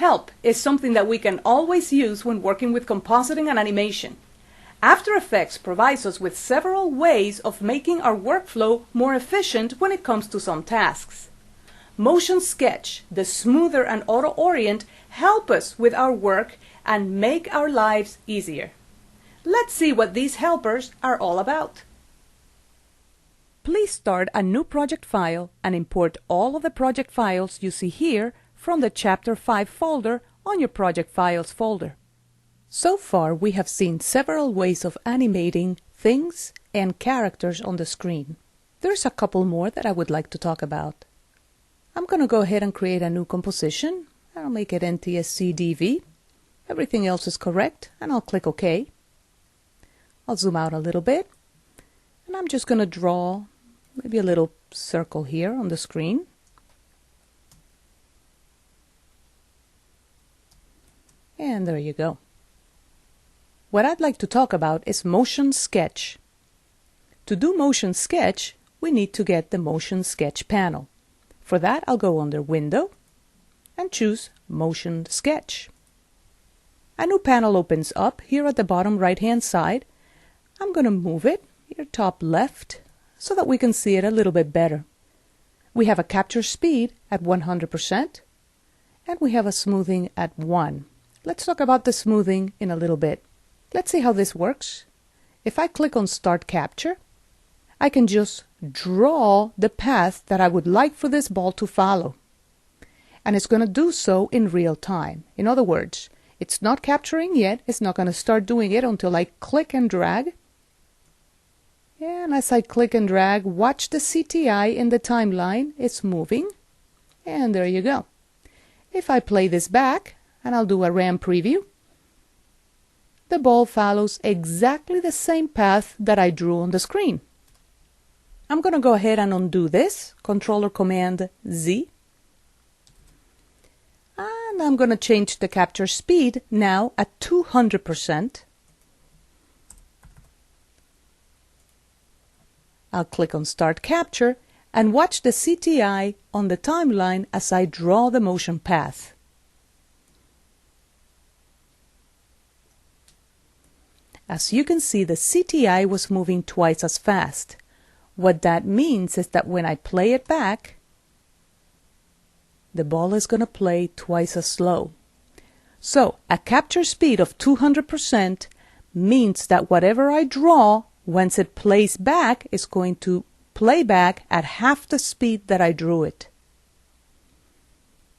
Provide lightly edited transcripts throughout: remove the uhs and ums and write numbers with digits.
Help is something that we can always use when working with compositing and animation. After Effects provides us with several ways of making our workflow more efficient when it comes to some tasks. Motion Sketch, the Smoother and Auto Orient help us with our work and make our lives easier. Let's see what these helpers are all about. Please start a new project file and import all of the project files you see here from the Chapter 5 folder on your Project Files folder. So far, we have seen several ways of animating things and characters on the screen. There's a couple more that I would like to talk about. I'm going to go ahead and create a new composition. I'll make it NTSC-DV. Everything else is correct, and I'll click OK. I'll zoom out a little bit, and I'm just going to draw maybe a little circle here on the screen. And there you go. What I'd like to talk about is Motion Sketch. To do Motion Sketch, we need to get the Motion Sketch panel. For that, I'll go under Window and choose Motion Sketch. A new panel opens up here at the bottom right-hand side. I'm going to move it here top left so that we can see it a little bit better. We have a capture speed at 100% and we have a smoothing at 1. Let's talk about the smoothing in a little bit. Let's see how this works. If I click on Start Capture, I can just draw the path that I would like for this ball to follow. And it's going to do so in real time. In other words, it's not capturing yet. It's not going to start doing it until I click and drag. And as I click and drag, watch the CTI in the timeline. It's moving. And there you go. If I play this back, and I'll do a RAM preview, the ball follows exactly the same path that I drew on the screen. I'm going to go ahead and undo this, Control or Command Z. And I'm going to change the capture speed now at 200%. I'll click on Start Capture and watch the CTI on the timeline as I draw the motion path. As you can see, the CTI was moving twice as fast. What that means is that when I play it back, the ball is going to play twice as slow. So a capture speed of 200% means that whatever I draw, once it plays back, is going to play back at half the speed that I drew it.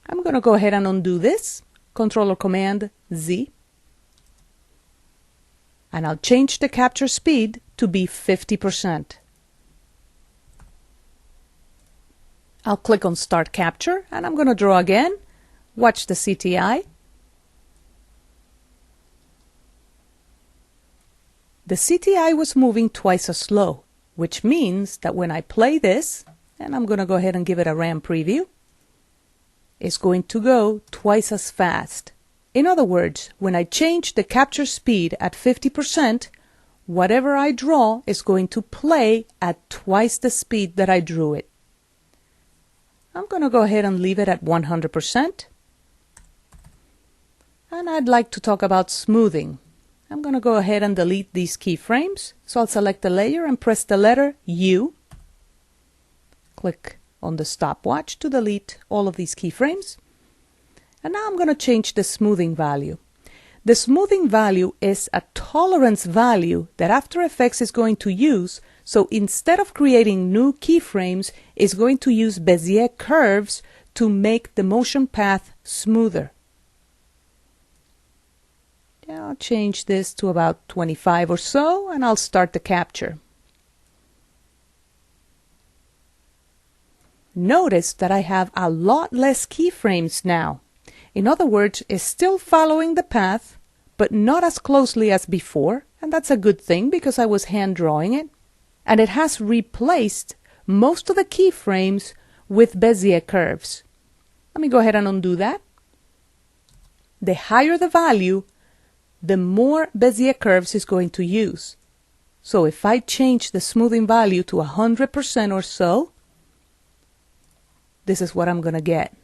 I'm going to go ahead and undo this, Control or Command Z. And I'll change the capture speed to be 50%. I'll click on Start Capture and I'm going to draw again. Watch the CTI. The CTI was moving twice as slow, which means that when I play this, and I'm going to go ahead and give it a RAM preview, it's going to go twice as fast. In other words, when I change the capture speed at 50%, whatever I draw is going to play at twice the speed that I drew it. I'm going to go ahead and leave it at 100%. And I'd like to talk about smoothing. I'm going to go ahead and delete these keyframes. So I'll select the layer and press the letter U. Click on the stopwatch to delete all of these keyframes. And now I'm going to change the smoothing value. The smoothing value is a tolerance value that After Effects is going to use. So instead of creating new keyframes, it's going to use Bezier curves to make the motion path smoother. I'll change this to about 25 or so, and I'll start the capture. Notice that I have a lot less keyframes now. In other words, it's still following the path, but not as closely as before, and that's a good thing because I was hand drawing it. And it has replaced most of the keyframes with Bezier curves. Let me go ahead and undo that. The higher the value, the more Bezier curves it's going to use. So if I change the smoothing value to 100% or so, this is what I'm going to get.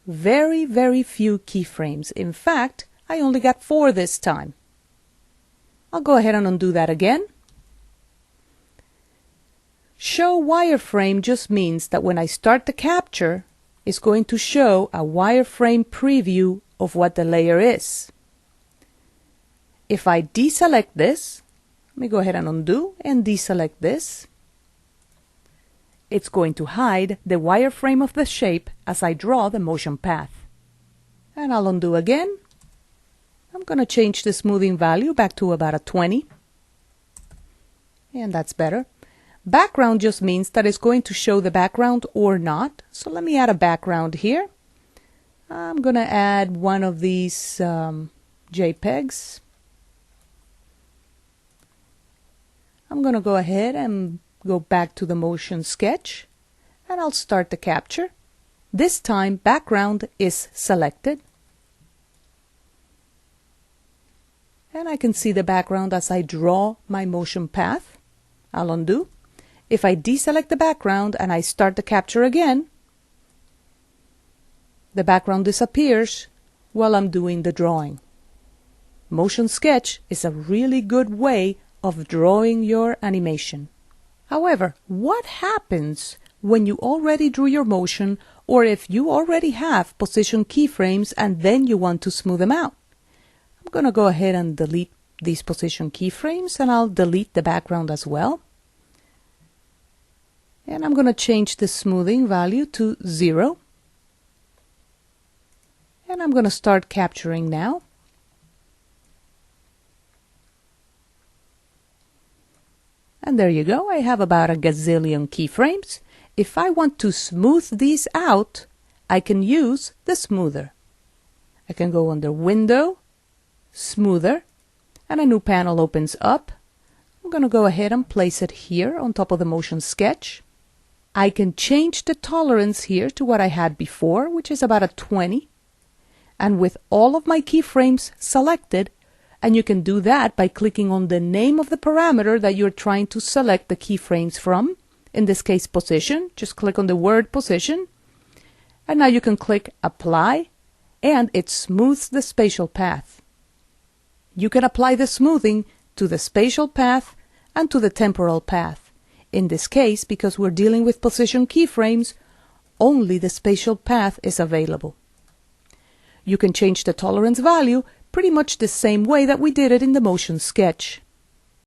very, very few keyframes. In fact, I only got 4 this time. I'll go ahead and undo that again. Show wireframe just means that when I start the capture, it's going to show a wireframe preview of what the layer is. If I deselect this, let me go ahead and undo and deselect this. It's going to hide the wireframe of the shape as I draw the motion path. And I'll undo again. I'm going to change the smoothing value back to about a 20. And that's better. Background just means that it's going to show the background or not. So let me add a background here. I'm going to add one of these JPEGs. I'm going to go ahead and go back to the motion sketch, and I'll start the capture. This time background is selected. And I can see the background as I draw my motion path. I'll undo. If I deselect the background and I start the capture again, the background disappears while I'm doing the drawing. Motion sketch is a really good way of drawing your animation. However, what happens when you already drew your motion, or if you already have position keyframes and then you want to smooth them out? I'm going to go ahead and delete these position keyframes, and I'll delete the background as well. And I'm going to change the smoothing value to 0. And I'm going to start capturing now. And there you go. I have about a gazillion keyframes. If I want to smooth these out, I can use the smoother. I can go under Window, Smoother, and a new panel opens up. I'm going to go ahead and place it here on top of the motion sketch. I can change the tolerance here to what I had before, which is about a 20. And with all of my keyframes selected, and you can do that by clicking on the name of the parameter that you're trying to select the keyframes from. In this case, position. Just click on the word position. And now you can click Apply, and it smooths the spatial path. You can apply the smoothing to the spatial path and to the temporal path. In this case, because we're dealing with position keyframes, only the spatial path is available. You can change the tolerance value pretty much the same way that we did it in the motion sketch.